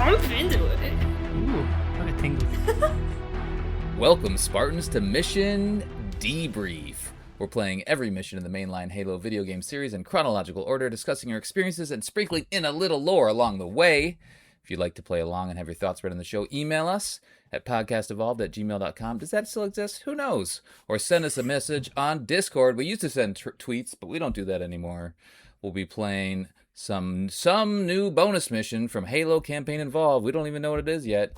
jump into it. Ooh, I got tingles. Welcome, Spartans, to Mission Debrief. We're playing every mission in the mainline Halo video game series in chronological order, discussing our experiences and sprinkling in a little lore along the way. If you'd like to play along and have your thoughts read on the show, email us at podcastevolved@gmail.com. Does that still exist? Who knows? Or send us a message on Discord. We used to send tweets, but we don't do that anymore. We'll be playing some new bonus mission from Halo Campagin Evolved. We don't even know what it is yet.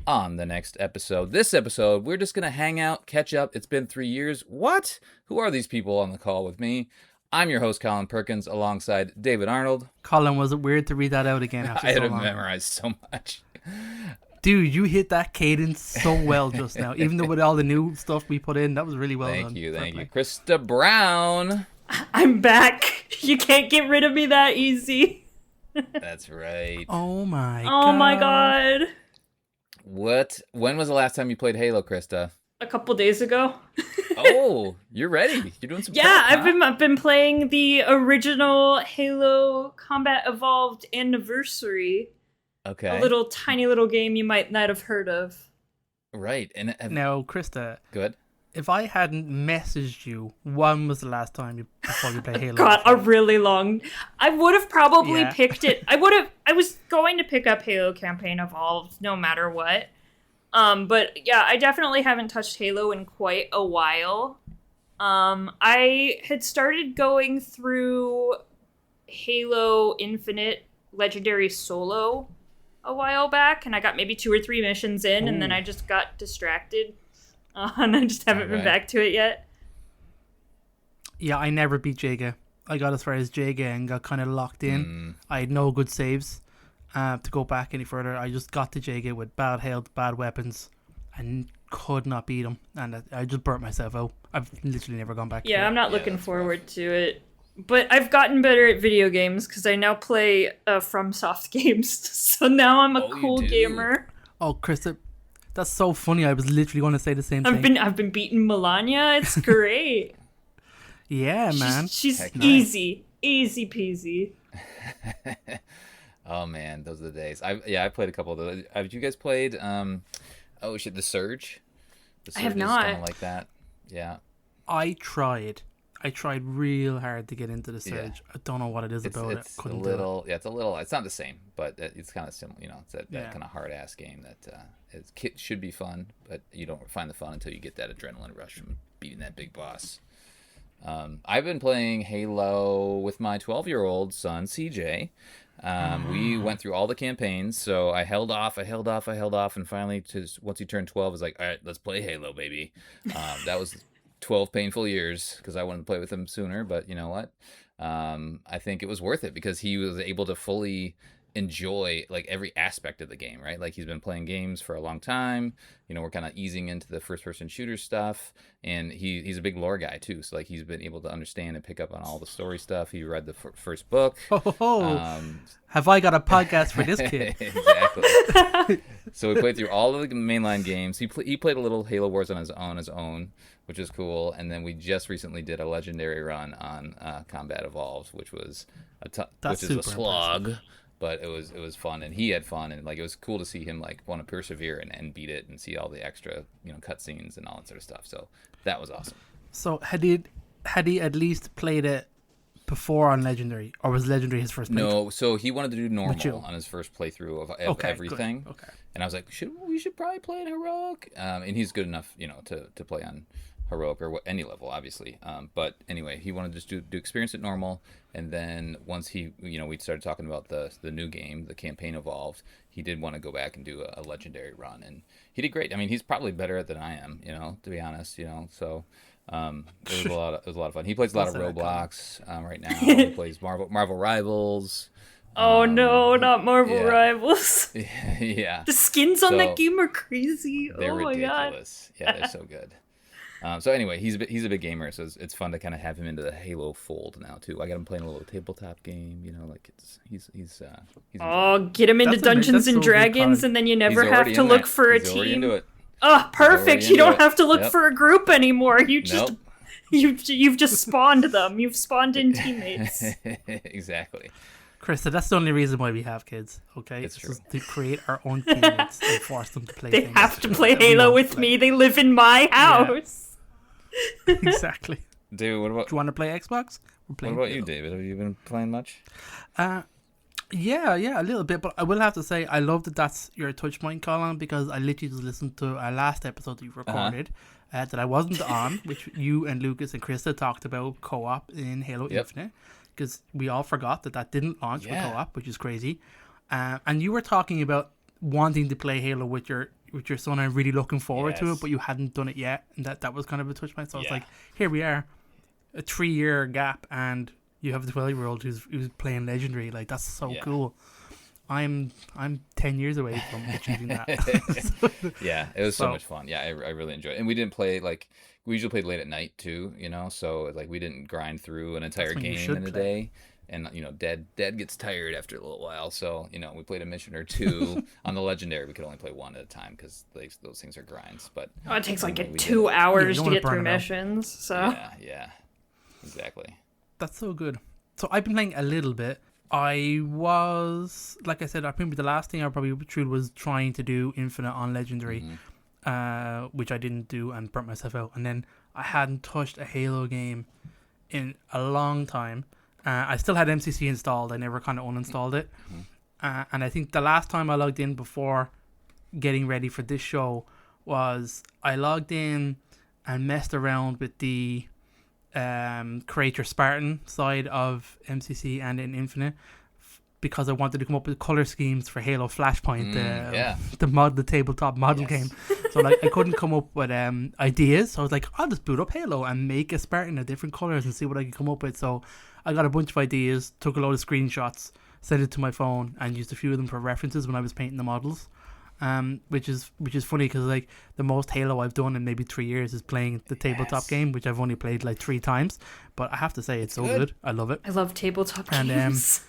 On the next episode. This episode, we're just going to hang out, catch up. It's been 3 years. What? Who are these people on the call with me? I'm your host, Colin Perkins, alongside David Arnold. Colin, was it weird to read that out again after I had so to long? memorize so much. Dude, you hit that cadence so well just now. Even though with all the new stuff we put in, that was really well done. Thank you. Krista Brown. I'm back. You can't get rid of me that easy. That's right. Oh my god. Oh my god. When was the last time you played Halo, Krista? A couple days ago. Oh, you're ready. You're doing some Yeah, prep, huh? I've been playing the original Halo Combat Evolved Anniversary. Okay. A little tiny little game you might not have heard of. Right. And Now, Krista, good. if I hadn't messaged you, when was the last time before you played Halo? God, a really long. I would have probably Yeah. picked it. I was going to pick up Halo Campaign Evolved no matter what. But yeah, I definitely haven't touched Halo in quite a while. I had started going through Halo Infinite Legendary Solo a while back, and I got maybe 2 or 3 missions in, and then I just got distracted. And I just haven't been back to it yet. Yeah, I never beat Jaga. I got as far as Jaga and got kind of locked in. I had no good saves to go back any further. I just got to Jaga with bad health, bad weapons, and could not beat him. And I just burnt myself out. I've literally never gone back to it. Yeah, I'm not looking forward to it. But I've gotten better at video games because I now play FromSoft games. So now I'm a cool gamer. Oh, Krista, that's so funny. I was literally going to say the same thing. I've been beating Melania. It's great. Yeah, man. She's easy peasy. Oh man, those are the days. I played a couple of those. Have you guys played The Surge? The Surge I have is not. kind of like that. Yeah. I tried real hard to get into the Surge. Yeah. I don't know what it is about it. It's a Couldn't little. Yeah, it's a little. It's not the same, but it's kind of similar. You know, it's that kind of hard ass game that should be fun, but you don't find the fun until you get that adrenaline rush from beating that big boss. I've been playing Halo with my 12-year-old son, CJ. We went through all the campaigns, so I held off, and finally, once he turned 12, I was like, all right, let's play Halo, baby. That was 12 painful years because I wanted to play with him sooner, but you know what? I think it was worth it because he was able to fully enjoy like every aspect of the game, right? Like he's been playing games for a long time. You know, we're kind of easing into the first-person shooter stuff, and he's a big lore guy too. So like he's been able to understand and pick up on all the story stuff. He read the first book. Have I got a podcast for this kid? Exactly. So we played through all of the mainline games. He played a little Halo Wars on his own, which is cool. And then we just recently did a legendary run on Combat Evolved, which was a slog. Impressive. But it was fun, and he had fun, and like it was cool to see him like want to persevere and beat it, and see all the extra cutscenes and all that sort of stuff. So that was awesome. So had he at least played it before on Legendary, or was Legendary his first playthrough? No, so he wanted to do normal on his first playthrough of everything. Good. Okay. And I was like, we should probably play it heroic. And he's good enough, to play on heroic or any level, obviously. But anyway, he wanted to just do experience it normal. And then once we started talking about the new game, the campaign evolved, he did want to go back and do a legendary run, and he did great. I mean, he's probably better at it than I am, to be honest, So it was a lot of fun. He plays a lot of Roblox right now. He plays Marvel Rivals. Oh no, not Marvel Rivals. Yeah. The skins on that game are crazy. They're oh my ridiculous. God. Yeah, they're so good. So anyway, he's a big gamer, so it's fun to kind of have him into the Halo fold now too. I got him playing a little tabletop game, he's get him into Dungeons and so Dragons, and then you never have to look for a He's already team. into it. Oh, perfect! You don't have to look Yep. for a group anymore. You just Nope. you've just spawned them. You've spawned in teammates. Exactly. Krista, that's the only reason why we have kids, okay? It's true. Just to create our own teammates and force them to play They things have to play Halo with me. They live in my house. Exactly. Dude, what about... Do you want to play Xbox? We're playing What about Halo. you, David? Have you been playing much? Yeah, a little bit. But I will have to say, I love that that's your touch point, Colin, because I literally just listened to our last episode that you recorded that I wasn't on, which you and Lucas and Krista talked about co-op in Halo Infinite, because we all forgot that didn't launch for co-op, which is crazy. And you were talking about wanting to play Halo with your son and really looking forward to it, but you hadn't done it yet, and that was kind of a touch point. So I was like, here we are, a 3-year gap, and you have a 12-year-old who's playing Legendary. Like, that's so cool. I'm 10 years away from achieving that. Yeah, it was so much fun. Yeah, I really enjoyed it. And we didn't play, like, we usually played late at night too, you know, so like we didn't grind through an entire game in a day. And, you know, Dad gets tired after a little while. So, you know, we played a mission or two. On the Legendary, we could only play one at a time because like, those things are grinds. But it takes like 2 hours to get through missions. So Yeah, exactly. That's so good. So I've been playing a little bit. I was, like I said, I think the last thing I probably tried was trying to do Infinite on Legendary, which I didn't do and burnt myself out. And then I hadn't touched a Halo game in a long time. I still had MCC installed. I never kind of uninstalled it. And I think the last time I logged in before getting ready for this show was I logged in and messed around with the create your Spartan side of MCC and in Infinite because I wanted to come up with color schemes for Halo Flashpoint, the tabletop model game. So like I couldn't come up with ideas, so I was like, I'll just boot up Halo and make a Spartan of different colors and see what I can come up with. So I got a bunch of ideas, took a load of screenshots, sent it to my phone, and used a few of them for references when I was painting the models. Which is funny because like the most Halo I've done in maybe 3 years is playing the tabletop game, which I've only played like 3 times. But I have to say it's so good. I love it. I love tabletop games.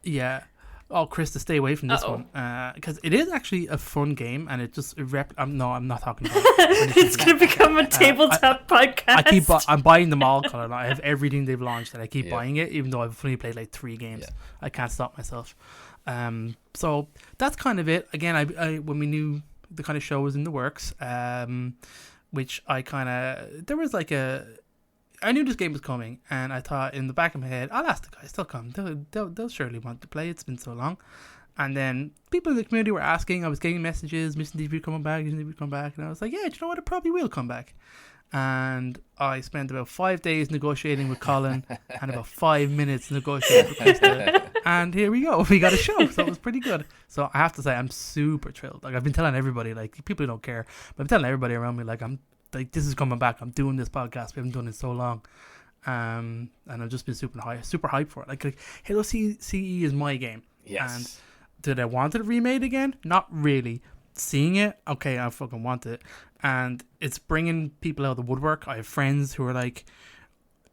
Yeah. Oh, Krista, stay away from this one because it is actually a fun game, and it just I'm not talking about it. It's gonna become a tabletop podcast. I'm buying them all, Colin. I have everything they've launched, and I keep buying it, even though I've only played like 3 games. Yeah. I can't stop myself. So that's kind of it. Again, I when we knew the kind of show was in the works, which I kind of there was like I knew this game was coming, and I thought in the back of my head, I'll ask the guys. They'll come. They'll surely want to play. It's been so long. And then people in the community were asking. I was getting messages. Mission Debrief coming back. Mission Debrief come back. And I was like, yeah, do you know what? It probably will come back. And I spent about 5 days negotiating with Colin and about 5 minutes negotiating with Krista. And here we go. We got a show. So it was pretty good. So I have to say, I'm super thrilled. Like I've been telling everybody, like people don't care, but I'm telling everybody around me, like I'm like this is coming back. I'm doing this podcast. We haven't done it so long. And I've just been super hyped for it. Like Halo CE is my game. Yes. And did I want it remade again? Not really. Seeing it, okay, I fucking want it. And it's bringing people out of the woodwork. I have friends who are like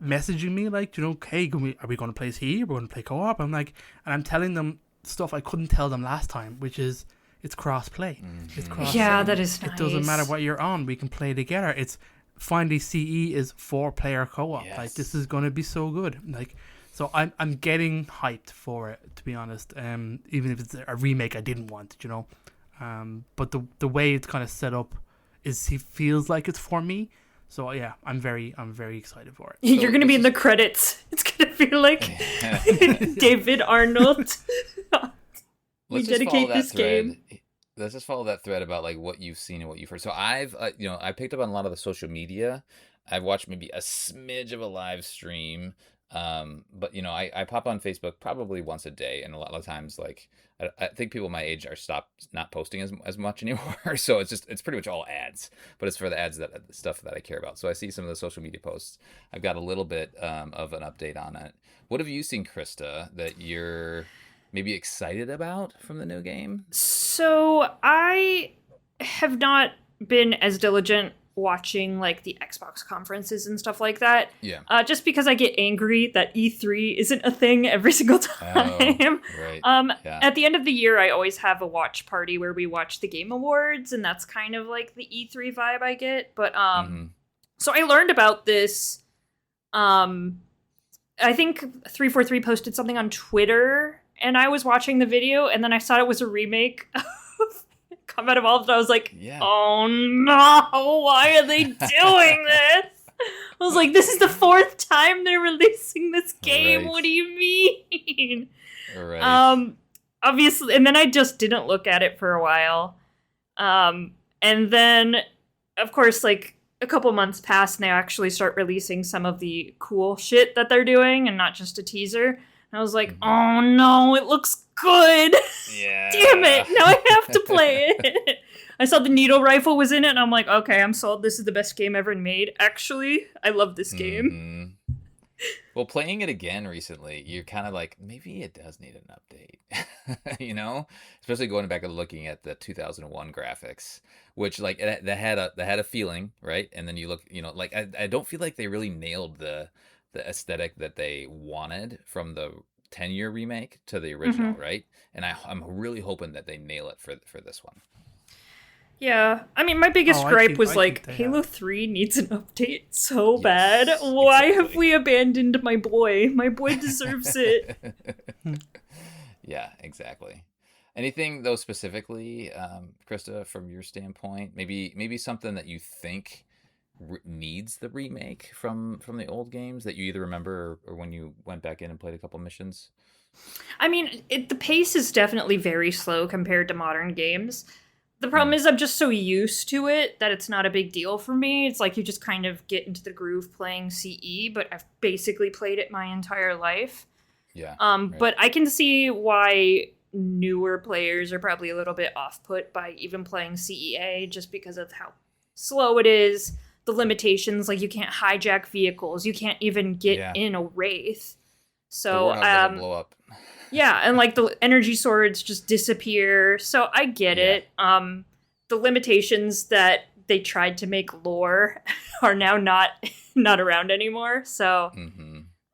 messaging me like, you know, hey, are we going to play CE? We're going to play co-op. I'm like, and I'm telling them stuff I couldn't tell them last time, which is it's cross-play. It's cross-play. Yeah, that is nice. It doesn't matter what you're on. We can play together. It's finally CE is 4-player co-op. Yes. Like this is going to be so good. Like, so I'm getting hyped for it, to be honest. Even if it's a remake I didn't want, you know. But the way it's kind of set up is he feels like it's for me. So yeah, I'm very excited for it. You're gonna be in the credits. It's gonna feel like David Arnold. We dedicate this game. Let's just follow that thread about like what you've seen and what you've heard. So I've I picked up on a lot of the social media. I've watched maybe a smidge of a live stream. But I pop on Facebook probably once a day, and a lot of times like I think people my age are stopped not posting as much anymore. So it's pretty much all ads, but it's for the ads that the stuff that I care about. So I see some of the social media posts. I've got a little bit of an update on it. What have you seen, Krista, that you're maybe excited about from the new game? So I have not been as diligent watching like the Xbox conferences and stuff like that. Yeah. Just because I get angry that E3 isn't a thing every single time. Oh, right. At the end of the year, I always have a watch party where we watch the Game Awards, and that's kind of like the E3 vibe I get. But so I learned about this. I think 343 posted something on Twitter, and I was watching the video, and then I saw it was a remake of Combat Evolved. I was like, oh no, why are they doing this? I was like, this is the 4th time they're releasing this game. Right. What do you mean? Right. Obviously, and then I just didn't look at it for a while. And then, of course, like, a couple months pass and they actually start releasing some of the cool shit that they're doing and not just a teaser. And I was like, oh no, it looks good. Yeah. Damn it. Now I have to play it. I saw the needle rifle was in it and I'm like, okay, I'm sold. This is the best game ever made. Actually, I love this game. Mm-hmm. Well, playing it again recently, you're kind of like, maybe it does need an update, you know? Especially going back and looking at the 2001 graphics, which like that had a feeling, right? And then you look, you know, like I don't feel like they really nailed the aesthetic that they wanted from the 10-year remake to the original, right? And I'm really hoping that they nail it for this one. Yeah, I mean, my biggest gripe was like, Halo 3 needs an update so bad. Why have we abandoned my boy? My boy deserves it. Yeah, exactly. Anything though specifically, Krista, from your standpoint, maybe something that you think needs the remake from the old games that you either remember or when you went back in and played a couple missions? I mean, the pace is definitely very slow compared to modern games. The problem is I'm just so used to it that it's not a big deal for me. It's like you just kind of get into the groove playing CE, but I've basically played it my entire life. Yeah. Right. But I can see why newer players are probably a little bit off-put by even playing CEA just because of how slow it is, the limitations, like you can't hijack vehicles, you can't even get in a Wraith. So, blow up. Yeah, and like the energy swords just disappear. So I get it. The limitations that they tried to make lore are now not around anymore. So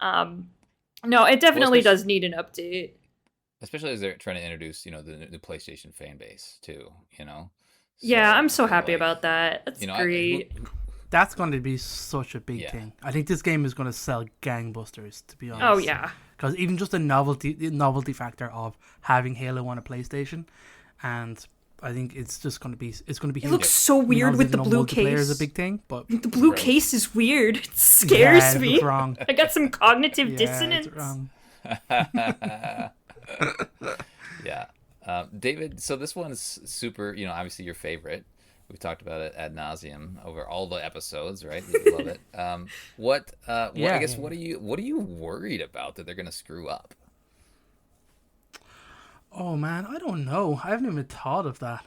no, it definitely does need an update. Especially as they're trying to introduce, you know, the PlayStation fan base too, you know. Yeah, I'm so happy about that. That's great. That's going to be such a big thing. I think this game is going to sell gangbusters, to be honest. Oh yeah. Because even just the novelty factor of having Halo on a PlayStation, and I think it's going to be huge. It looks so weird with the blue case. Multiplayer is a big thing, but the blue case is weird. It scares me. It's wrong. I got some cognitive dissonance. It's wrong. Yeah, David. So this one's super. You know, obviously your favorite. We've talked about it ad nauseum over all the episodes, right? We love it. I guess what are you worried about that they're gonna screw up? Oh man, I don't know. I haven't even thought of that.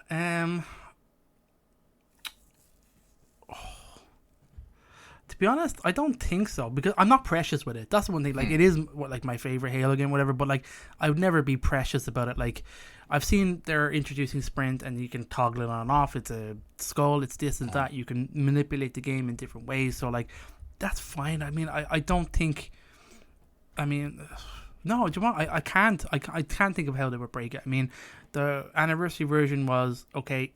To be honest, I don't think so because I'm not precious with it. That's the one thing. Like it is like my favorite Halo game, whatever. But like I would never be precious about it. Like I've seen they're introducing sprint and you can toggle it on and off. It's a skull. It's this and that. You can manipulate the game in different ways. So like that's fine. I mean, I don't think. I mean, no. Do you want? I can't. I can't think of how they would break it. I mean, the anniversary version was okay.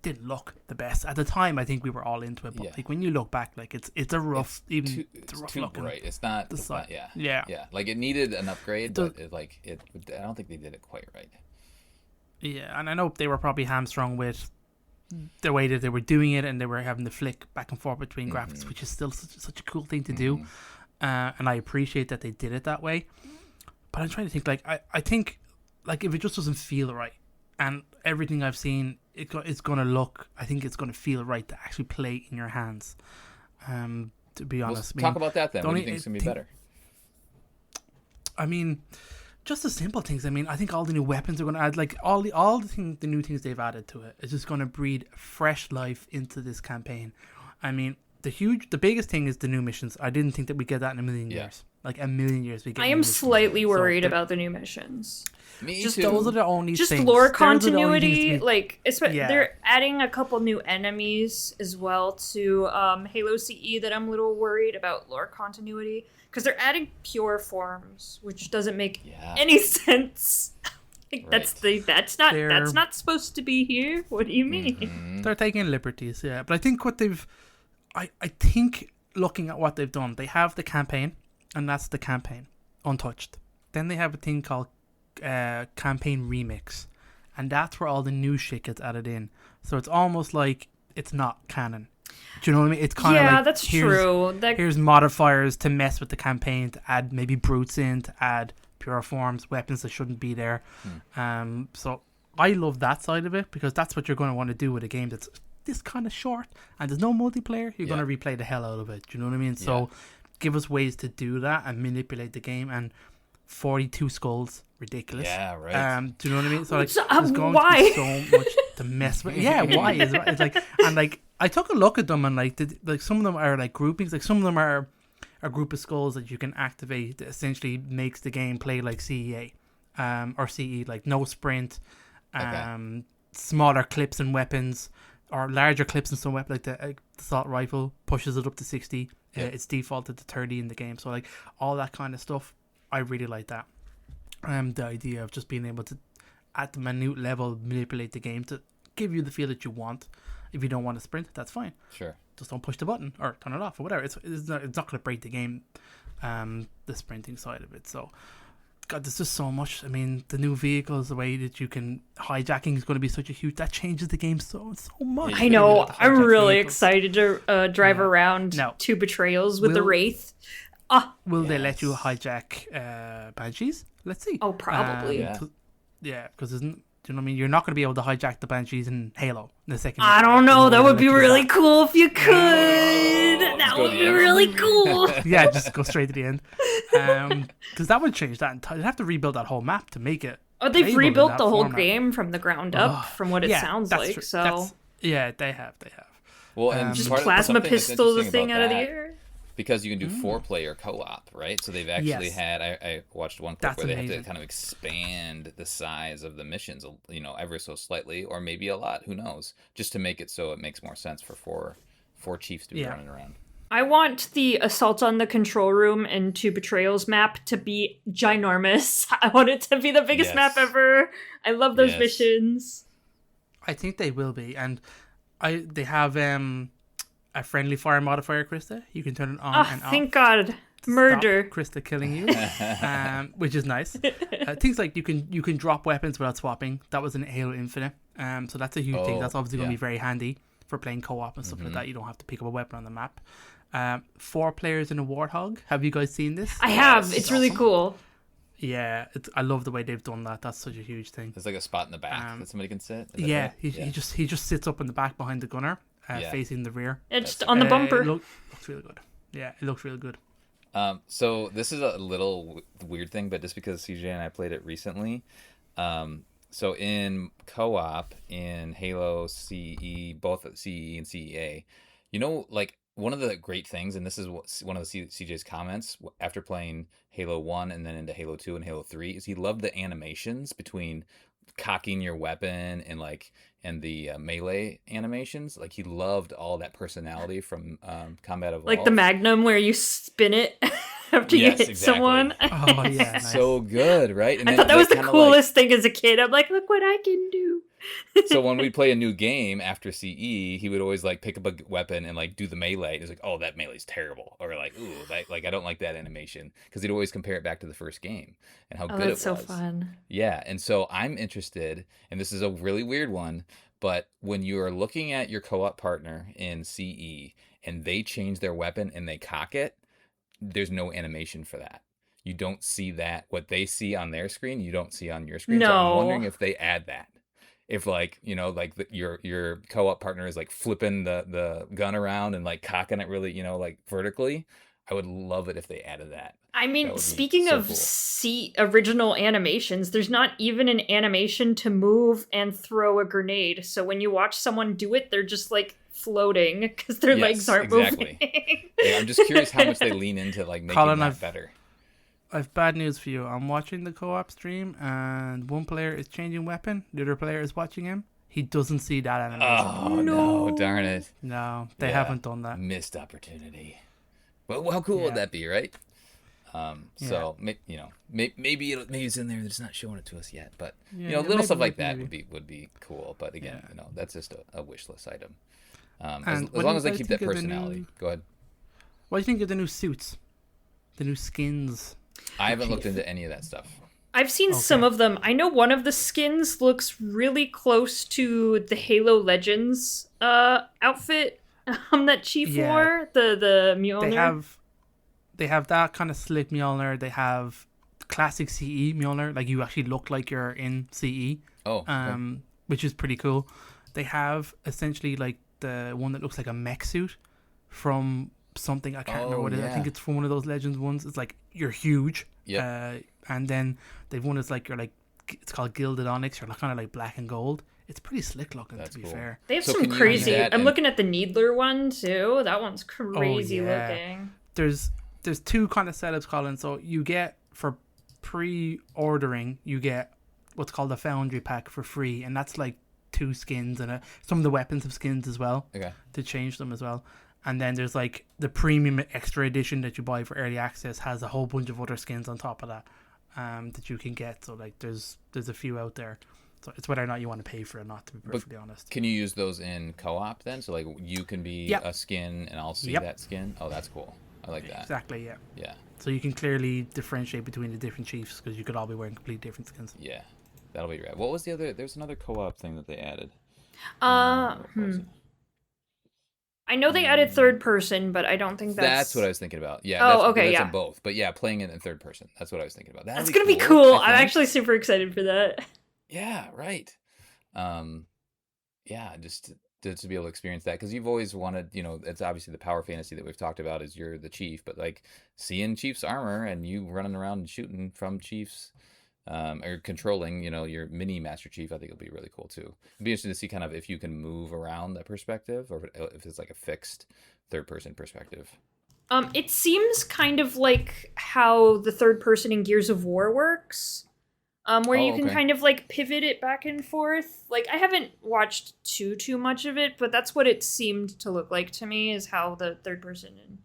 Didn't look the best at the time. I think we were all into it, but like when you look back, like it's a rough, it's a rough too looking. Bright. It's not. Yeah. Like it needed an upgrade, but I don't think they did it quite right. Yeah, and I know they were probably hamstrung with the way that they were doing it, and they were having to flick back and forth between graphics, which is still such a cool thing to do. And I appreciate that they did it that way. But I'm trying to think, like I think, like if it just doesn't feel right, and everything I've seen. It's going to look, I think it's going to feel right to actually play in your hands, to be honest. Talk about that then. What do you think is going to be better? I mean, just the simple things. I mean, I think all the new weapons are going to add, like, all the new things they've added to it is just going to breathe fresh life into this campaign. I mean, the biggest thing is the new missions. I didn't think that we'd get that in a million years. Like, a million years. I am slightly worried about the new missions. Me just too. Those are the only just things. Lore continuity, like they're adding a couple new enemies as well to Halo CE that I'm a little worried about lore continuity because they're adding pure forms, which doesn't make any sense. Like, that's not supposed to be here. What do you mean? They're taking liberties, but I think I think looking at what they've done, they have the campaign, and that's the campaign untouched. Then they have a thing called campaign remix, and that's where all the new shit gets added in. So it's almost like it's not canon. Do you know what I mean? It's kind of like, that's true. Here's modifiers to mess with the campaign, to add maybe brutes in, to add pure forms, weapons that shouldn't be there. So I love that side of it, because that's what you're going to want to do with a game that's this kind of short and there's no multiplayer. You're going to replay the hell out of it. Do you know what I mean? So give us ways to do that and manipulate the game. And 42 skulls, ridiculous. Yeah, right. Do you know what I mean? So like, there's going why? to be so much to mess with. Yeah, why is it? It's like, and like, I took a look at them, and like some of them are like groupings. Like some of them are a group of skulls that you can activate that essentially makes the game play like CEA, or CE, like no sprint, smaller clips and weapons, or larger clips and some weapons, like the assault rifle pushes it up to 60. It's defaulted to 30 in the game. So like all that kind of stuff, I really like that. The idea of just being able to, at the minute level, manipulate the game to give you the feel that you want. If you don't want to sprint, that's fine. Sure. Just don't push the button or turn it off or whatever. It's not going to break the game, the sprinting side of it. So, God, there's just so much. I mean, the new vehicles, the way that you can... Hijacking is going to be such a huge... That changes the game so much. I know. I'm really excited to drive around two betrayals with the Wraith. Will they let you hijack Banshees? Let's see. Oh, probably. Yeah, because isn't... Do you know what I mean? You're not going to be able to hijack the Banshees in Halo in the second. I don't know. That would be really cool if you could. That would be really cool. Yeah, just go straight to the end. Because that would change that. You'd have to rebuild that whole map to make it. Oh, they've rebuilt the whole game from the ground up, from what it sounds like. True. So they have. Well, and just plasma pistol the thing out of the air. Because you can do 4-player co-op, right? So they've actually had... I watched one clip where they have to kind of expand the size of the missions, ever so slightly, or maybe a lot, who knows, just to make it so it makes more sense for four chiefs to be running around. I want the Assault on the Control Room and Two Betrayals map to be ginormous. I want it to be the biggest map ever. I love those missions. I think they will be. And they have... a friendly fire modifier, Krista. You can turn it on and off. Thank God. Murder. Stop Krista killing you, which is nice. Things like you can drop weapons without swapping. That was in Halo Infinite. So that's a huge thing. That's obviously going to be very handy for playing co-op and stuff like that. You don't have to pick up a weapon on the map. 4 players in a Warthog. Have you guys seen this? I have. It's really cool. Yeah, I love the way they've done that. That's such a huge thing. There's like a spot in the back that somebody can sit. Yeah, he just sits up in the back behind the gunner. Facing the rear. It's on the bumper. It looks really good. Yeah, it looks really good. So this is a little weird thing, but just because CJ and I played it recently. So in co-op in Halo CE, both CE and CEA, like one of the great things, and this is one of the CJ's comments after playing Halo 1 and then into Halo 2 and Halo 3, is he loved the animations between cocking your weapon and the melee animations. Like, he loved all that personality from Combat Evolved. Like the Magnum where you spin it after you hit someone. Oh yeah, nice. So good, right? And I thought that was the coolest thing as a kid. I'm like, look what I can do. So when we play a new game after CE, he would always pick up a weapon and do the melee. He's like, oh, that melee's terrible, or ooh, I don't like that animation, because he'd always compare it back to the first game and how good it was. So fun. Yeah, and so I'm interested, and this is a really weird one, but when you are looking at your co-op partner in CE and they change their weapon and they cock it, there's no animation for that. You don't see that. What they see on their screen, you don't see on your screen. No. So I'm wondering if they add that. If your co-op partner is flipping the gun around and cocking it really, vertically, I would love it if they added that. I mean, speaking of original animations, there's not even an animation to move and throw a grenade. So when you watch someone do it, they're just floating because their legs aren't moving. Yeah, I'm just curious how much they lean into making that better. I have bad news for you. I'm watching the co-op stream and one player is changing weapon. The other player is watching him. He doesn't see that animation. Oh, no, darn it. No, they haven't done that. Missed opportunity. Well, how cool would that be, right? So, maybe it's in there. They're just not showing it to us yet. But, little stuff like that would be cool. But again, that's just a wish list item. As long as they keep that personality. Go ahead. What do you think of the new suits? The new skins? I haven't looked into any of that stuff. I've seen some of them. I know one of the skins looks really close to the Halo Legends outfit that Chief wore, the Mjolnir. They have that kind of slick Mjolnir. They have classic CE Mjolnir, like you actually look like you're in CE. Which is pretty cool. They have essentially like the one that looks like a mech suit from something, I can't remember what it is. I think it's from one of those Legends ones. It's like you're huge. Yeah. And then they've one that's like it's called Gilded Onyx. You're kind of like black and gold. It's pretty slick looking, to be fair. They have some crazy. I'm looking at the Needler one too. That one's crazy looking. There's two kind of setups, Colin. So you get, for pre-ordering, you get what's called a Foundry pack for free, and that's like 2 skins and some of the weapons have skins as well. To change them as well. And then there's like the premium extra edition that you buy for early access has a whole bunch of other skins on top of that that you can get. So like there's a few out there. So it's whether or not you want to pay for it or not, to be perfectly honest. Can you use those in co-op then? So like you can be a skin and I'll see that skin? Oh, that's cool. I like that. Exactly, yeah. Yeah. So you can clearly differentiate between the different chiefs because you could all be wearing completely different skins. Yeah. That'll be rad. What was the other? There's another co-op thing that they added. I know they added third person, but I don't think that's what I was thinking about. Yeah. That's in both. But yeah, playing it in third person. That's what I was thinking about. That's gonna be cool. I'm actually super excited for that. Yeah. Right. Just to be able to experience that, because you've always wanted, it's obviously the power fantasy that we've talked about is you're the chief, but like seeing Chief's armor and you running around and shooting from Chief's. Or controlling, your mini Master Chief, I think it'll be really cool too. It'd be interesting to see kind of if you can move around that perspective, or if it's like a fixed third-person perspective. It seems kind of like how the third person in Gears of War works, where you can kind of like pivot it back and forth. Like I haven't watched too much of it, but that's what it seemed to look like to me, is how the third person in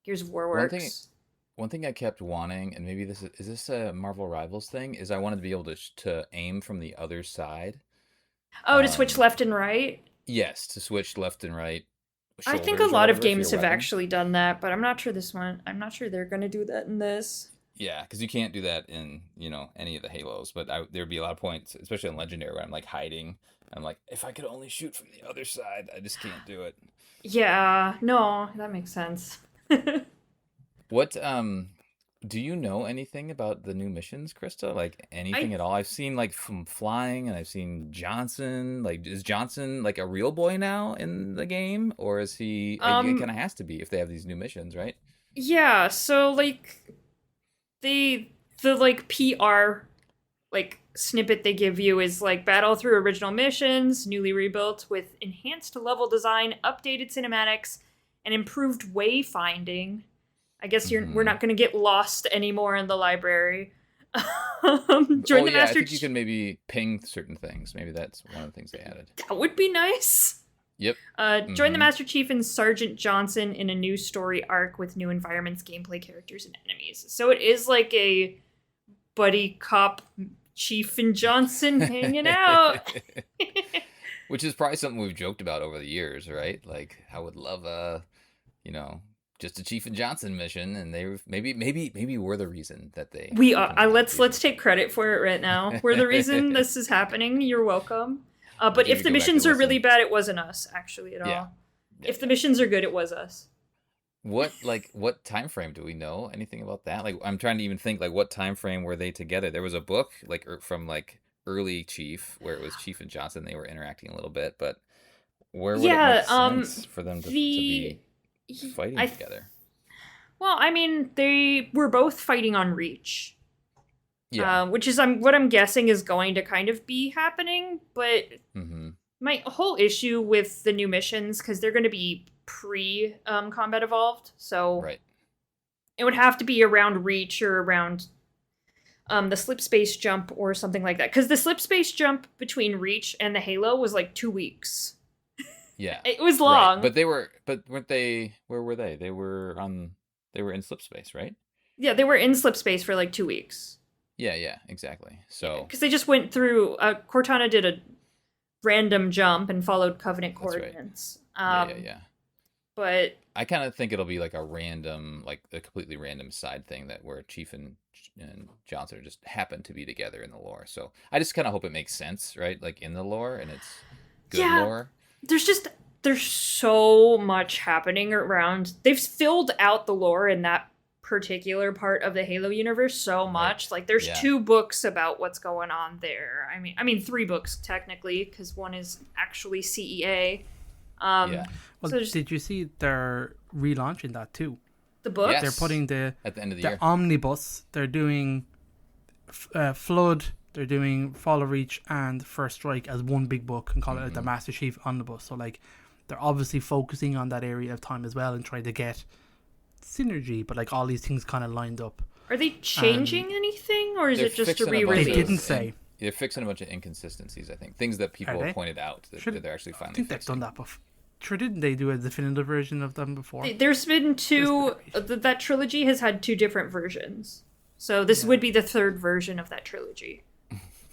Gears of War works. One thing I kept wanting, and maybe is this a Marvel Rivals thing, is I wanted to be able to aim from the other side. Oh, to switch left and right? Yes, to switch left and right. I think a lot of games have actually done that, but I'm not sure this one. I'm not sure they're going to do that in this. Yeah, because you can't do that in, any of the Halos, but there'd be a lot of points, especially in Legendary, where I'm like hiding. I'm like, if I could only shoot from the other side, I just can't do it. Yeah, no, that makes sense. What do you know anything about the new missions, Krista? Like anything at all? I've seen like from flying, and I've seen Johnson. Like, is Johnson like a real boy now in the game, or is he? It kind of has to be if they have these new missions, right? Yeah. So like the like PR like snippet they give you is like battle through original missions, newly rebuilt with enhanced level design, updated cinematics, and improved wayfinding. I guess we're not going to get lost anymore in the library. Join the Master. I think you can maybe ping certain things. Maybe that's one of the things they added. That would be nice. Yep. Join the Master Chief and Sergeant Johnson in a new story arc with new environments, gameplay, characters, and enemies. So it is like a buddy cop Chief and Johnson hanging out. Which is probably something we've joked about over the years, right? Like, I would love just a Chief and Johnson mission, and they maybe we're the reason that they. We are. Let's take credit for it right now. We're the reason this is happening. You're welcome. But if the missions are really bad, it wasn't us actually at all. Yeah. If the missions are good, it was us. What time frame do we know anything about that? Like, I'm trying to even think, like, what time frame were they together? There was a book like from like early Chief where it was Chief and Johnson. They were interacting a little bit, but where would it make sense for them to be fighting together? Well, I mean, they were both fighting on Reach. Yeah. Which is what I'm guessing is going to kind of be happening, but my whole issue with the new missions, because they're going to be pre-Combat Evolved, so it would have to be around Reach or around the slip space jump or something like that. Because the slip space jump between Reach and the Halo was like 2 weeks. Yeah. It was long. Right. But weren't they, where were they? They were in slip space, right? Yeah, they were in slip space for like 2 weeks. Yeah, exactly. So because they just went through, Cortana did a random jump and followed Covenant coordinates. Right. Yeah. But I kind of think it'll be like a random, like a completely random side thing that where Chief and Johnson just happen to be together in the lore. So I just kind of hope it makes sense, right? Like in the lore, and it's good lore. There's so much happening around. They've filled out the lore in that particular part of the Halo universe so much. Like there's 2 books about what's going on there. I mean 3 books technically, because one is actually CEA. Well, so did you see they're relaunching that too? The book? Yes. They're putting at the end of the year omnibus. They're doing Flood. They're doing Fall of Reach and First Strike as one big book and call it like the Master Chief omnibus. So like they're obviously focusing on that area of time as well and trying to get synergy, but like all these things kind of lined up. Are they changing anything, or is it just a re-release? They didn't say. They're fixing a bunch of inconsistencies, I think. Things that people have pointed out that they're actually finally I think fixing. they've done that before. Sure, didn't they do a definitive version of them before? There's been 2... That trilogy has had 2 different versions. So this would be the 3rd version of that trilogy.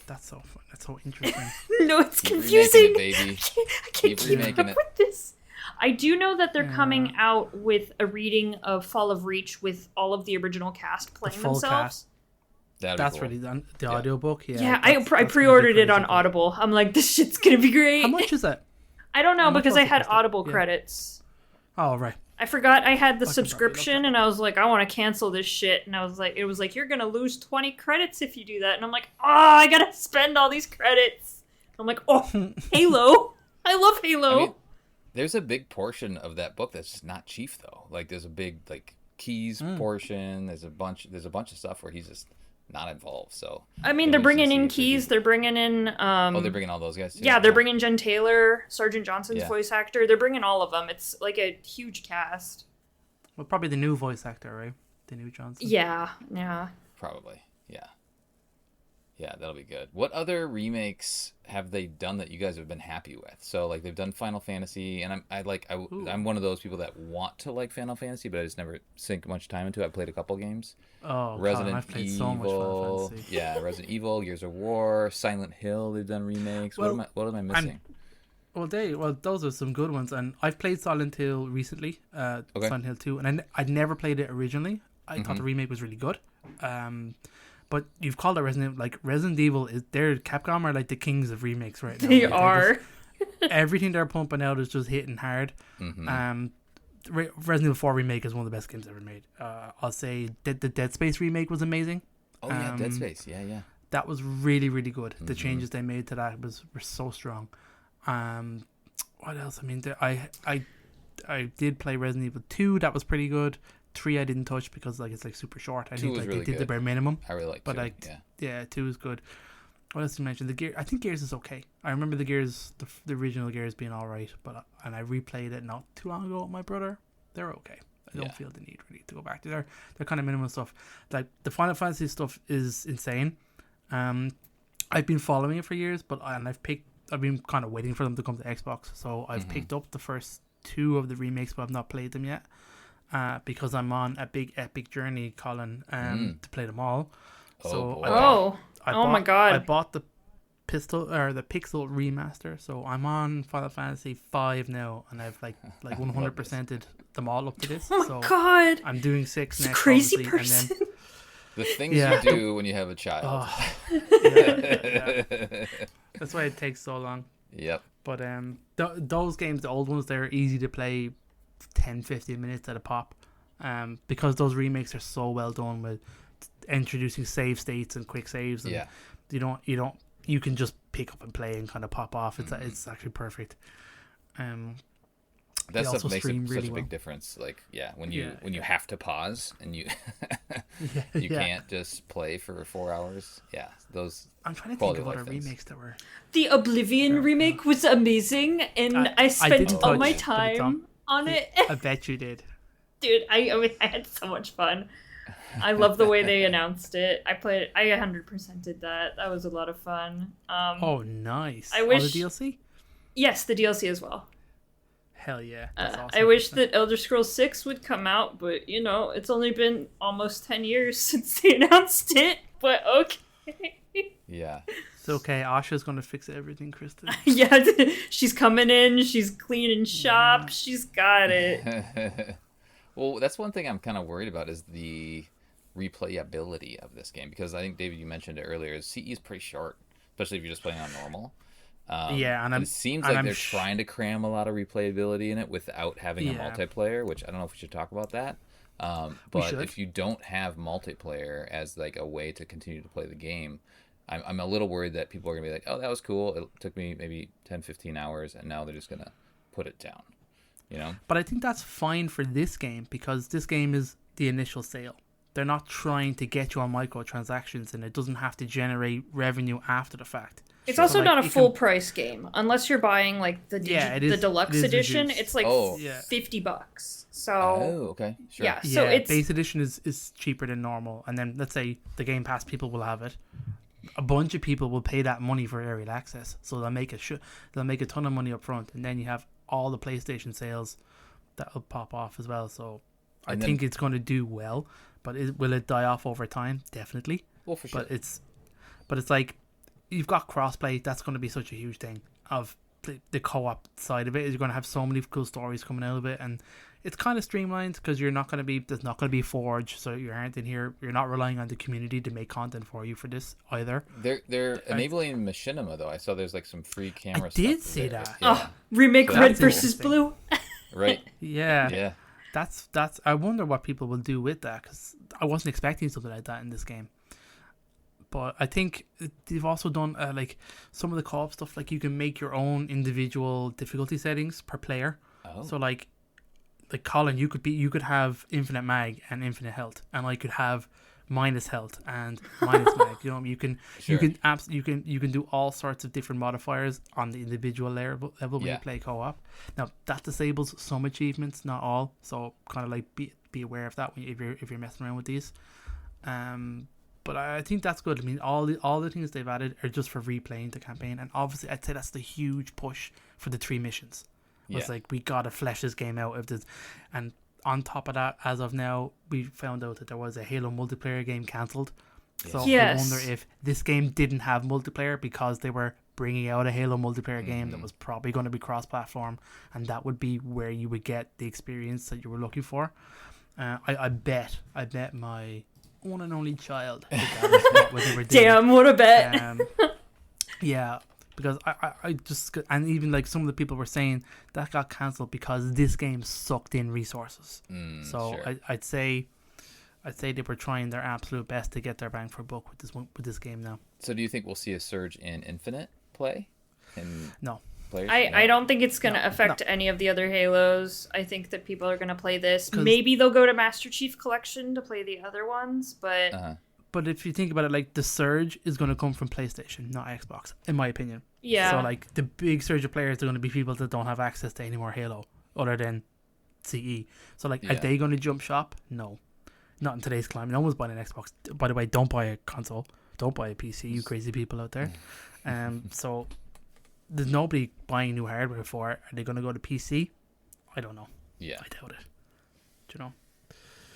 That's so fun. That's so interesting. No, it's confusing. It, baby. I can't keep up with this. I do know that they're coming out with a reading of Fall of Reach with all of the original cast playing themselves. Cast. That's cool. Really done. The audiobook, Yeah, I pre-ordered it on Audible. I'm like, this shit's gonna be great. How much is it? I don't know, because I had Audible credits. Oh, right. I forgot I had the subscription, and I was like, I want to cancel this shit. And it was like, you're gonna lose 20 credits if you do that. And I'm like, I gotta spend all these credits. I'm like, Halo. I love Halo. I mean, there's a big portion of that book that's just not Chief though. Like there's a big keys portion. There's a bunch of stuff where he's just not involved. So I mean, they're bringing in Keys. They're bringing in. They're bringing all those guys too. Yeah, they're bringing Jen Taylor, Sergeant Johnson's voice actor. They're bringing all of them. It's like a huge cast. Well, probably the new voice actor, right? The new Johnson. Yeah. Probably, yeah. Yeah, that'll be good. What other remakes have they done that you guys have been happy with? So, like, they've done Final Fantasy, and I'm one of those people that want to like Final Fantasy, but I just never sink much time into it. I've played a couple games. Oh, Resident I've played Evil, so much Final Fantasy. Yeah, Resident Evil, Gears of War, Silent Hill. They've done remakes. What am I missing? Those are some good ones, and I've played Silent Hill recently. Silent Hill 2, and I'd never played it originally. I thought the remake was really good. But you've called it Resident Evil. Like, Resident Evil Capcom are like the kings of remakes right now. They are. Everything they're pumping out is just hitting hard. Resident Evil 4 remake is one of the best games ever made. I'll say the Dead Space remake was amazing. Oh yeah, Dead Space. Yeah. That was really, really good. The changes they made to that were so strong. What else? I mean, I did play Resident Evil 2. That was pretty good. 3 I didn't touch because it's super short. I think really they did good. the bare minimum. I really like 2. Yeah, 2 is good. What else did you mention? I think Gears is okay. I remember the Gears, the original Gears being all right, and I replayed it not too long ago with my brother. They're okay. I don't feel the need really to go back to they're kind of minimal stuff. Like the Final Fantasy stuff is insane. I've been following it for years, I've been kind of waiting for them to come to Xbox. So I've picked up the first 2 of the remakes, but I've not played them yet. Because I'm on a big epic journey, Colin, to play them all. My god! I bought the pixel remaster, so I'm on Final Fantasy 5 now, and I've like 100%ed them all up to this. Oh my god! I'm doing 6 next. Crazy person. And then the things you do when you have a child. That's why it takes so long. Yep. But those games, the old ones, they're easy to play 10-15 minutes at a pop, because those remakes are so well done with introducing save states and quick saves, and you can just pick up and play and kind of pop off. It's actually perfect. That stuff makes such a big difference. Like, when you have to pause and you can't just play for 4 hours. Yeah, those. I'm trying to think of other remakes that were. The Oblivion remake was amazing, and I spent all my time on it. I bet you did. Dude, I had so much fun. I love the way they announced it. I 100% did that. That was a lot of fun. Nice. I wish the DLC? Yes, the DLC as well. Hell yeah. That's awesome. I wish that Elder Scrolls 6 would come out, but it's only been almost 10 years since they announced it. But okay. Yeah. It's okay. Asha's gonna fix everything, Kristen. Yeah, she's coming in. She's cleaning shop. She's got it. Well, that's one thing I'm kind of worried about is the replayability of this game, because I think, David, you mentioned it earlier. CE is pretty short, especially if you're just playing on normal. Yeah, and it seems like they're trying to cram a lot of replayability in it without having a multiplayer, which I don't know if we should talk about that. But if you don't have multiplayer as like a way to continue to play the game, I'm a little worried that people are gonna be like, oh, that was cool. It took me maybe 10, 15 hours, and now they're just gonna put it down. You know? But I think that's fine for this game, because this game is the initial sale. They're not trying to get you on microtransactions, and it doesn't have to generate revenue after the fact. It's also not a full price game unless you're buying like the deluxe edition. It's like $50. So okay, sure. Yeah, so it's base edition is cheaper than normal, and then let's say the Game Pass people will have it. A bunch of people will pay that money for early access, so they'll make a ton of money up front, and then you have all the PlayStation sales that'll pop off as well. So I think it's going to do well, but will it die off over time? Definitely. Well, for sure. But it's like, you've got crossplay. That's going to be such a huge thing of the co-op side of it. You're going to have so many cool stories coming out of it, and it's kind of streamlined because there's not going to be Forge, so you aren't in here. You're not relying on the community to make content for you for this either. They're enabling machinima though. I saw there's like some free camera. I did see that. Yeah. Oh, remake Red versus Blue. Right. Yeah. Yeah. That's. I wonder what people will do with that, because I wasn't expecting something like that in this game. But I think they've also done like some of the co-op stuff. Like you can make your own individual difficulty settings per player. Oh. So like Colin, you could have infinite mag and infinite health, and I could have minus health and minus mag. You know, you can do all sorts of different modifiers on the individual level when you play co-op. Now that disables some achievements, not all. So kind of like be aware of that if you're messing around with these. But I think that's good. I mean, all the things they've added are just for replaying the campaign, and obviously I'd say that's the huge push for the 3 missions. It's like, we gotta flesh this game out. And on top of that, as of now, we found out that there was a Halo multiplayer game cancelled. So I wonder if this game didn't have multiplayer because they were bringing out a Halo multiplayer game that was probably going to be cross-platform, and that would be where you would get the experience that you were looking for. I bet my one and only child that was what they were doing. Damn, what a bet. Yeah, because I just, and even like some of the people were saying that got cancelled because this game sucked in resources. So sure. I'd say they were trying their absolute best to get their bang for buck with this game now. So do you think we'll see a surge in infinite play? No. Players? I don't think it's going to affect any of the other Halos. I think that people are going to play this. Maybe they'll go to Master Chief Collection to play the other ones, but... But if you think about it, like, the surge is going to come from PlayStation, not Xbox, in my opinion. Yeah. So, like, the big surge of players are going to be people that don't have access to any more Halo other than CE. So, like, are they going to jump shop? No. Not in today's climate. No one's buying an Xbox. By the way, don't buy a console. Don't buy a PC, you crazy people out there. So, there's nobody buying new hardware for it. Are they going to go to PC? I don't know. Yeah. I doubt it. Do you know?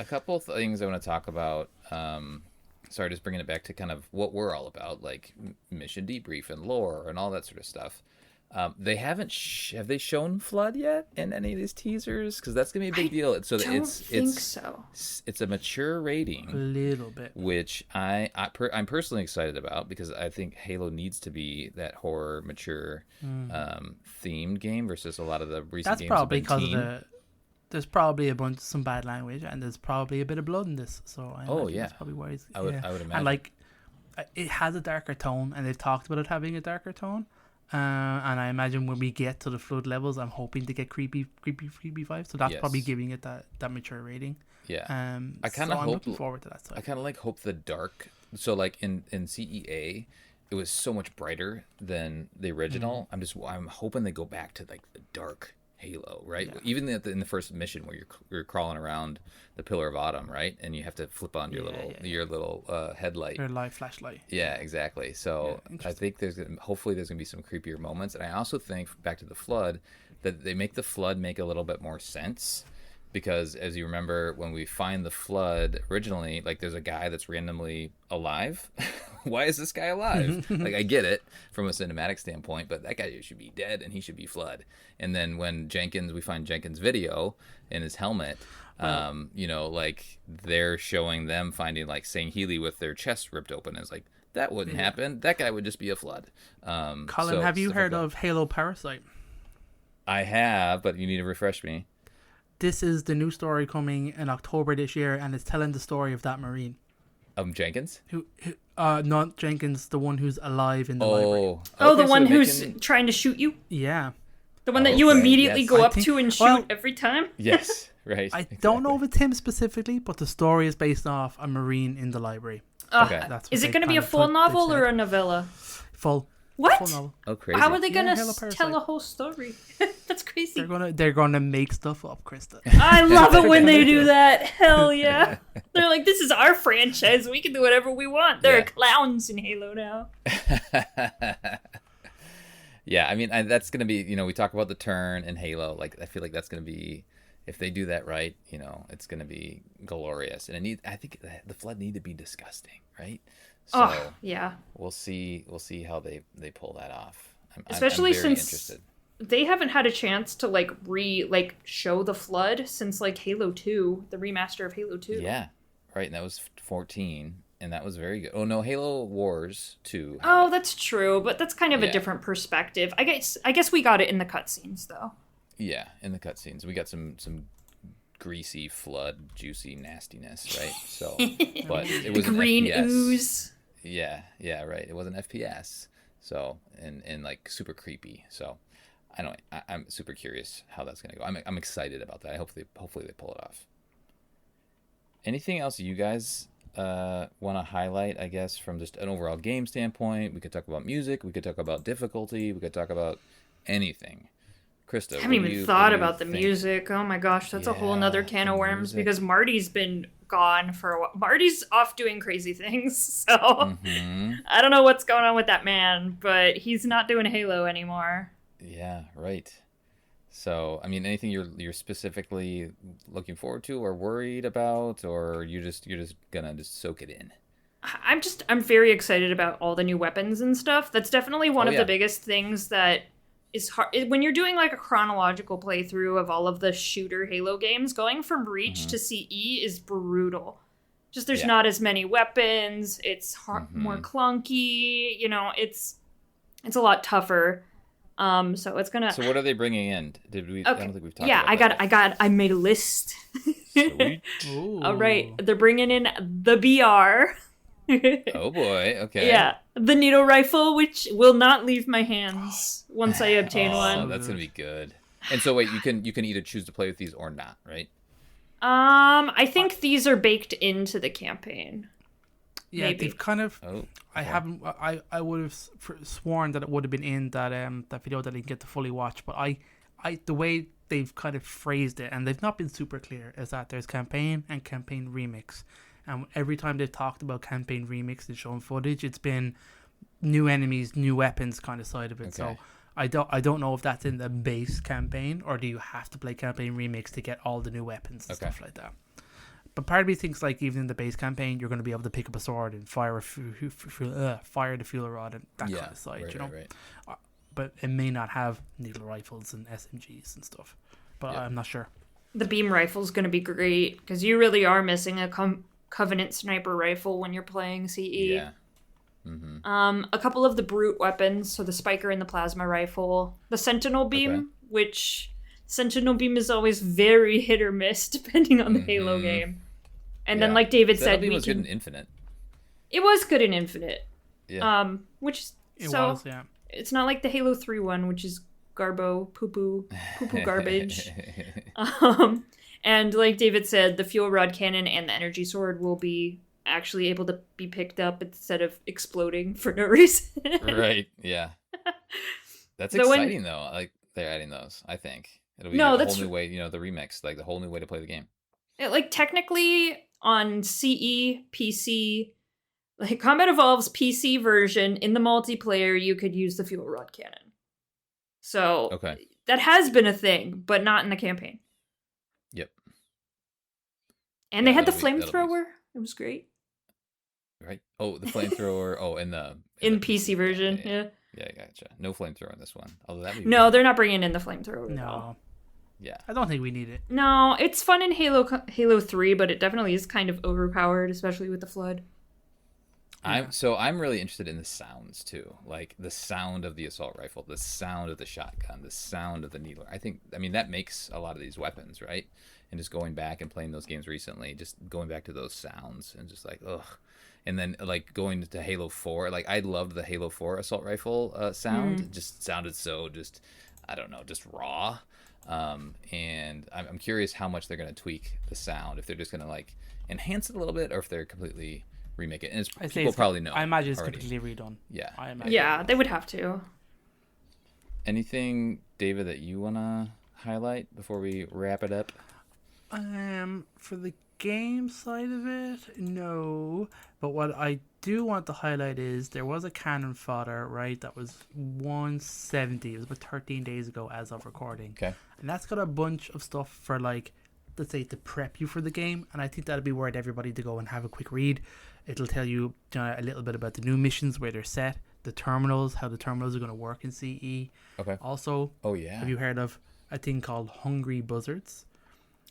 A couple of things I want to talk about. Sorry, just bringing it back to kind of what we're all about, like Mission Debrief and lore and all that sort of stuff. They haven't have they shown Flood yet in any of these teasers? Because that's gonna be a big deal. So it's a mature rating, a little bit, which I'm personally excited about, because I think Halo needs to be that horror mature themed game versus a lot of the recent games. That's probably because of there's probably some bad language, and there's probably a bit of blood in this. So that's probably why it's, I would imagine. And like, it has a darker tone, and they've talked about it having a darker tone. And I imagine when we get to the Flood levels, I'm hoping to get creepy vibes. So that's probably giving it that mature rating. Yeah. I kind of I'm looking forward to that side. I kind of hope the dark. So like in CEA, it was so much brighter than the original. I'm hoping they go back to like the dark Halo, right? Yeah. Even in the first mission where you're crawling around the Pillar of Autumn, right? And you have to flip on your little headlight, your light flashlight. Yeah, exactly. So I think hopefully there's gonna be some creepier moments, and I also think, back to the Flood, that they make the Flood make a little bit more sense, because as you remember, when we find the flood originally, like there's a guy that's randomly alive. Why is this guy alive? Like, I get it from a cinematic standpoint, but that guy should be dead and he should be flood. And then when we find Jenkins' video in his helmet, like they're showing them finding like St. Healy with their chest ripped open. It's like, that wouldn't happen. That guy would just be a flood. Colin, have you heard of Halo Parasite? I have, but you need to refresh me. This is the new story coming in October this year, and it's telling the story of that Marine. Jenkins? Who not Jenkins, the one who's alive in the library. The one who's trying to shoot you? Yeah. The one that you immediately go up to and shoot every time? Yes, right. I don't know if it's him specifically, but the story is based off a Marine in the library. Okay. Is it going to be a full novel or a novella? Full. What? Full novel. Oh, crazy. How are they going to tell a whole story? That's crazy. They're gonna make stuff up, Krista. I love it when they do that. Hell yeah. They're like, this is our franchise. We can do whatever we want. There are clowns in Halo now. Yeah, I mean, that's going to be, we talk about the turn in Halo. Like, I feel like that's going to be, if they do that right, it's going to be glorious. And I think the flood need to be disgusting, right? So yeah. We'll see how they pull that off. Especially I'm very since interested. They haven't had a chance to show the flood since like Halo 2, the remaster of Halo 2. Yeah, right. And that was 14, and that was very good. Oh no, Halo Wars 2. Oh, that's true, but that's kind of a different perspective. I guess we got it in the cutscenes though. Yeah, in the cutscenes we got some greasy flood, juicy nastiness, right? So, but it was green FPS. ooze. Yeah, right. It was an FPS, so and like super creepy. So. I'm super curious how that's gonna go. I'm excited about that. Hopefully they pull it off. Anything else you guys want to highlight? I guess from just an overall game standpoint, we could talk about music. We could talk about difficulty. We could talk about anything. Krista, I haven't even thought about the music. Oh my gosh, that's a whole nother can of worms because Marty's been gone for a while. Marty's off doing crazy things, so I don't know what's going on with that man, but he's not doing Halo anymore. Yeah, right. So, I mean, anything you're specifically looking forward to or worried about, or you're just gonna just soak it in? I'm very excited about all the new weapons and stuff. That's definitely one of the biggest things that is hard when you're doing like a chronological playthrough of all of the shooter Halo games. Going from Reach to CE is brutal. Just there's not as many weapons. It's more clunky. It's a lot tougher. So it's gonna. So what are they bringing in? Did we? Okay. I don't think we've talked. Yeah, about I made a list. Sweet. All right, they're bringing in the BR. Oh boy. Okay. Yeah, the needle rifle, which will not leave my hands once I obtain one. Oh, that's gonna be good. And so wait, you can either choose to play with these or not, right? I think these are baked into the campaign. Yeah, Maybe. they've kind of. I would have sworn that it would have been in that video that I didn't get to fully watch, but the way they've kind of phrased it, and they've not been super clear, is that there's campaign and campaign remix, and every time they've talked about campaign remix and showing footage, it's been new enemies, new weapons kind of side of it. Okay. So I don't know if that's in the base campaign or do you have to play campaign remix to get all the new weapons and stuff like that. But part of me thinks like even in the base campaign, you're going to be able to pick up a sword and fire the fuel rod and that kind of side, Right. But it may not have needle rifles and SMGs and stuff. But I'm not sure. The beam rifle is going to be great because you really are missing a Covenant sniper rifle when you're playing CE. Yeah. A couple of the brute weapons, so the spiker and the plasma rifle, the sentinel beam, which sentinel beam is always very hit or miss depending on the Halo game. And then, like David said, it was good in Infinite. It was good in Infinite. Yeah. It's not like the Halo 3 one, which is poo poo garbage. And like David said, the fuel rod cannon and the energy sword will be actually able to be picked up instead of exploding for no reason. Right. Yeah. That's exciting though. Like they're adding those. I think it'll be a whole new way. The remix, like the whole new way to play the game. Like technically on CE PC, like Combat Evolved's PC version in the multiplayer, you could use the fuel rod cannon. So that has been a thing, but not in the campaign. Yep. And they had the that'll flamethrower. It was great. Right. Oh, the flamethrower. Oh, in the PC version. Yeah. Yeah, gotcha. No flamethrower in this one. Although that No, weird. They're not bringing in the flamethrower at all. No. Yeah. I don't think we need it. No, it's fun in Halo 3, but it definitely is kind of overpowered, especially with the flood. I'm really interested in the sounds too, like the sound of the assault rifle, the sound of the shotgun, the sound of the needler. I mean that makes a lot of these weapons, right? And just going back and playing those games recently, just going back to those sounds and just like ugh. And then like going to Halo 4, like I loved the Halo 4 assault rifle sound. It just sounded so just I don't know, just raw. And I'm curious how much they're going to tweak the sound, if they're just going to like enhance it a little bit, or if they're completely remake it. And people probably know. I imagine it's already. completely redone. Yeah. Yeah, they would have to. Anything, David, that you want to highlight before we wrap it up? For the game side of it, no. But what I do want to highlight is there was a cannon fodder, right? That was 170. It was about 13 days ago as of recording. Okay. And that's got a bunch of stuff for like, let's say, to prep you for the game. And I think that'd be worth everybody to go and have a quick read. It'll tell you, a little bit about the new missions, where they're set, the terminals, how the terminals are going to work in CE. Okay. Also, have you heard of a thing called Hungry Buzzards?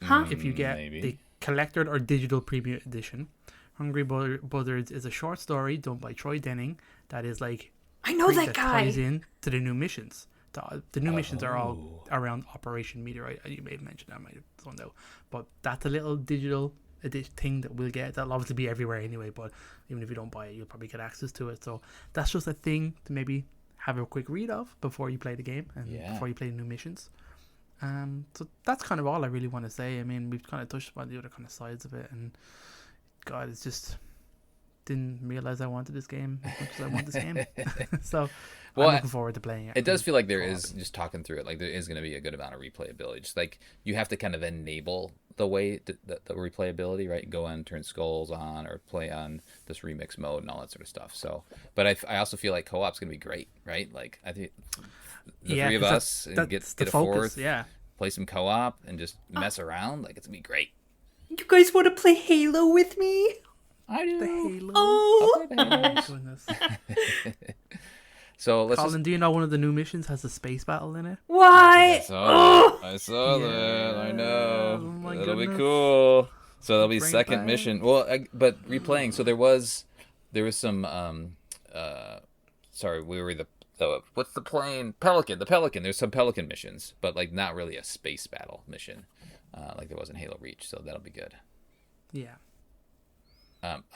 Huh? If you get the collected or digital premium edition, Hungry Buzzards is a short story done by Troy Denning that is like I know that guy. Ties in to the new missions. The new missions are all around Operation Meteorite. You may have mentioned that, I might have thrown out, but that's a little digital thing that we'll get. That'll obviously be everywhere anyway, but even if you don't buy it, you'll probably get access to it. So that's just a thing to maybe have a quick read of before you play the game and before you play the new missions. So that's kind of all I really want to say. I mean, we've kind of touched upon the other kind of sides of it, and God, it's just didn't realize I wanted this game as much as I want this game. So I'm looking forward to playing it. It does feel like there is, just talking through it, like there is going to be a good amount of replayability. Just like you have to kind of enable the way the replayability, right? Go on, turn skulls on, or play on this remix mode and all that sort of stuff. So, but I also feel like co-op's going to be great, right? Like I think the three of us get a fourth, play some co-op and just mess around. Like it's going to be great. You guys want to play Halo with me? I do. The Halo. Oh, my goodness. So let's Colin, do you know one of the new missions has a space battle in it? Why? I saw that. I know. Oh my That'll goodness. be cool. So that'll be Bring second back. mission. Well, but replaying. So there was some. Sorry, we were what's the plane? Pelican. The Pelican. There's some Pelican missions, but like not really a space battle mission, like there was in Halo Reach. So that'll be good. Yeah.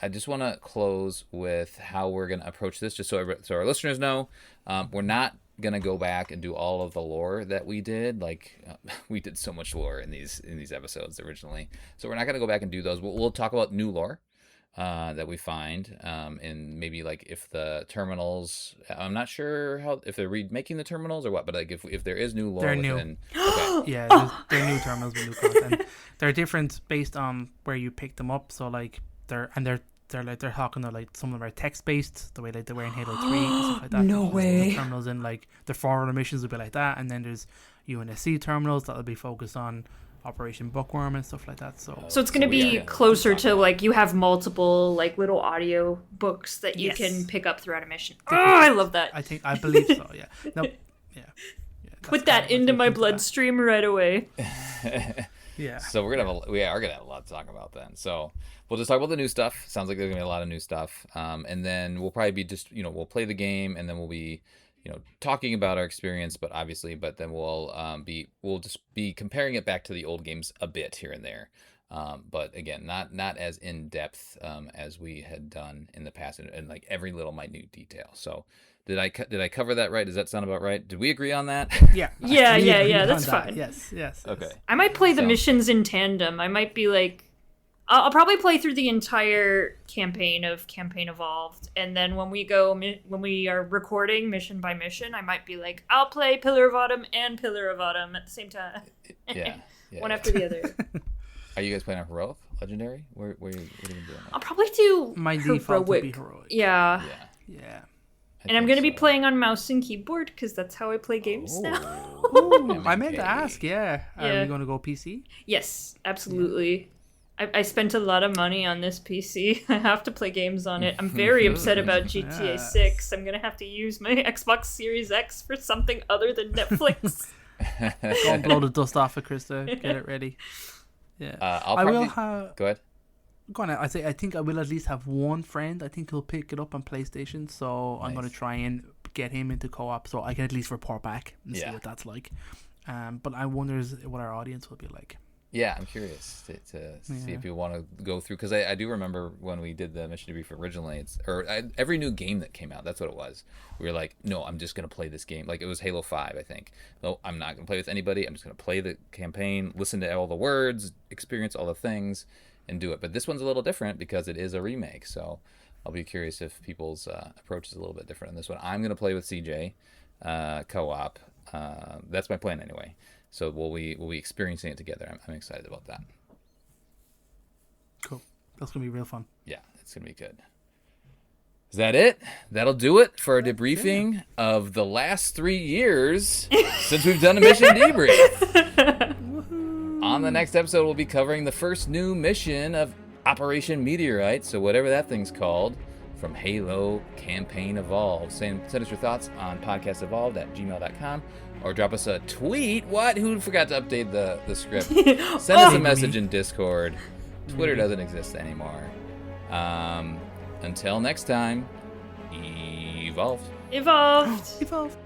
I just want to close with how we're going to approach this, just so our listeners know. We're not going to go back and do all of the lore that we did. Like we did so much lore in these episodes originally, so we're not going to go back and do those. We'll talk about new lore that we find, and maybe like if the terminals. I'm not sure if they're remaking the terminals or what, but like if there is new lore, They're new. Okay. Yeah, they're new terminals with new content. They're different based on where you pick them up. So like they're talking to like some of them are text based, the way like they were in Halo 3 and stuff like that. No way. The terminals in like the forward missions will be like that, and then there's UNSC terminals that'll be focused on Operation Bookworm and stuff like that. So it's going to be closer to like you have multiple like little audio books that you can pick up throughout a mission. Oh, I love that. I believe so. Yeah. Nope. Yeah. Put that into my bloodstream right away. Yeah. So we are gonna have a lot to talk about then. So we'll just talk about the new stuff. Sounds like there's gonna be a lot of new stuff. And then we'll probably be just we'll play the game, and then we'll be talking about our experience. But then we'll just be comparing it back to the old games a bit here and there. But again, not as in depth as we had done in the past, and like every little minute detail. So. Did I cover that right? Does that sound about right? Did we agree on that? Yeah. Yeah. That's fine. Yes. Okay. I might play the missions in tandem. I might be like, I'll probably play through the entire campaign of Campaign Evolved, and then when we are recording mission by mission, I might be like, I'll play Pillar of Autumn and Pillar of Autumn at the same time. Yeah. One after the other. Are you guys playing on Heroic? Legendary? What are you doing? I'll probably do my Heroic. default would be Heroic. Yeah. Yeah. And I'm going to be playing on mouse and keyboard because that's how I play games now. Ooh, I meant to ask, Are we going to go PC? Yes, absolutely. I spent a lot of money on this PC. I have to play games on it. I'm very upset about GTA 6. I'm going to have to use my Xbox Series X for something other than Netflix. Go and blow the dust off of Krista. Get it ready. Yeah. I will have... Go ahead. Go on. I think I will at least have one friend. I think he'll pick it up on PlayStation. So nice. I'm going to try and get him into co-op so I can at least report back and see what that's like. But I wonder what our audience will be like. Yeah, I'm curious to see if you want to go through, because I do remember when we did the Mission Debrief originally, every new game that came out, that's what it was. We were like, no, I'm just going to play this game. Like, it was Halo 5, I think. No, I'm not going to play with anybody. I'm just going to play the campaign, listen to all the words, experience all the things, and do it. But this one's a little different because it is a remake, so I'll be curious if people's approach is a little bit different on this one. I'm going to play with CJ, co-op. That's my plan anyway. So we'll be experiencing it together. I'm excited about that. Cool. That's going to be real fun. Yeah, it's going to be good. Is that it? That'll do it for a debriefing of the last 3 years since we've done a Mission Debrief. On the next episode, we'll be covering the first new mission of Operation Meteorite, so whatever that thing's called, from Halo Campaign Evolved. Send us your thoughts on podcastevolved@gmail.com. Or drop us a tweet. What? Who forgot to update the script? Send us a message in Discord. Twitter doesn't exist anymore. Until next time, evolved. Evolved. Evolved.